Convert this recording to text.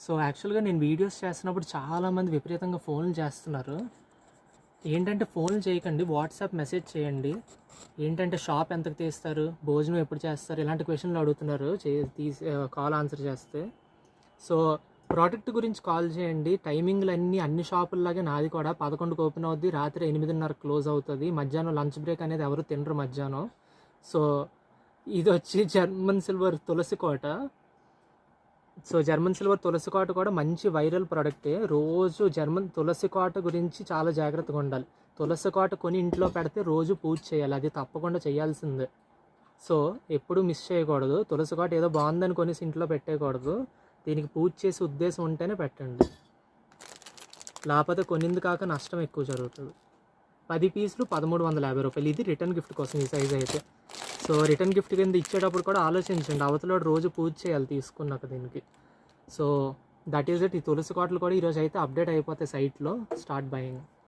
So యాక్చువల్గా నేను videos చేస్తున్నప్పుడు చాలామంది విపరీతంగా ఫోన్లు చేస్తున్నారు. ఏంటంటే ఫోన్లు చేయకండి, వాట్సాప్ మెసేజ్ చేయండి. ఏంటంటే షాప్ ఎంతకు తీస్తారు, భోజనం ఎప్పుడు చేస్తారు, ఇలాంటి క్వశ్చన్లు అడుగుతున్నారు కాల్ ఆన్సర్ చేస్తే. సో ప్రోడక్ట్ గురించి కాల్ చేయండి. టైమింగ్లు అన్ని షాపుల్లాగే నాది కూడా 11కి ఓపెన్ అవుద్ది, రాత్రి 8:30 క్లోజ్ అవుతుంది. మధ్యాహ్నం లంచ్ బ్రేక్ అనేది ఎవరు తినరు మధ్యాహ్నం. సో ఇది వచ్చి జర్మన్ సిల్వర్ తులసి కోట. సో జర్మన్ సిల్వర్ తులసి కోట కూడా మంచి వైరల్ ప్రోడక్టే. రోజు జర్మన్ తులసి కోట గురించి చాలా జాగ్రత్తగా ఉండాలి. తులసి కోట కొని ఇంట్లో పెడితే రోజు పూజ చేయాలి, అది తప్పకుండా చేయాల్సిందే. సో ఎప్పుడూ మిస్ చేయకూడదు. తులసి కోట ఏదో బాగుందని కొనేసి ఇంట్లో పెట్టేయకూడదు. దీనికి పూజ చేసే ఉద్దేశం ఉంటేనే పెట్టండి, లేకపోతే కొనింది కాక నష్టం ఎక్కువ జరుగుతుంది. 10 పీసులు 1350 రూపాయలు. ఇది రిటర్న్ గిఫ్ట్ కోసం ఈ సైజ్ అయితే. సో రిటర్న్ గిఫ్ట్ కింద ఇచ్చేటప్పుడు కూడా ఆలోచించండి, అవతల రోజు పూజ చేయాలి తీసుకున్నాక దీనికి. So that is it. ఈ తులసి కోటలు కూడా ఈరోజు అయితే అప్డేట్ అయిపోతాయి సైట్లో. Start buying.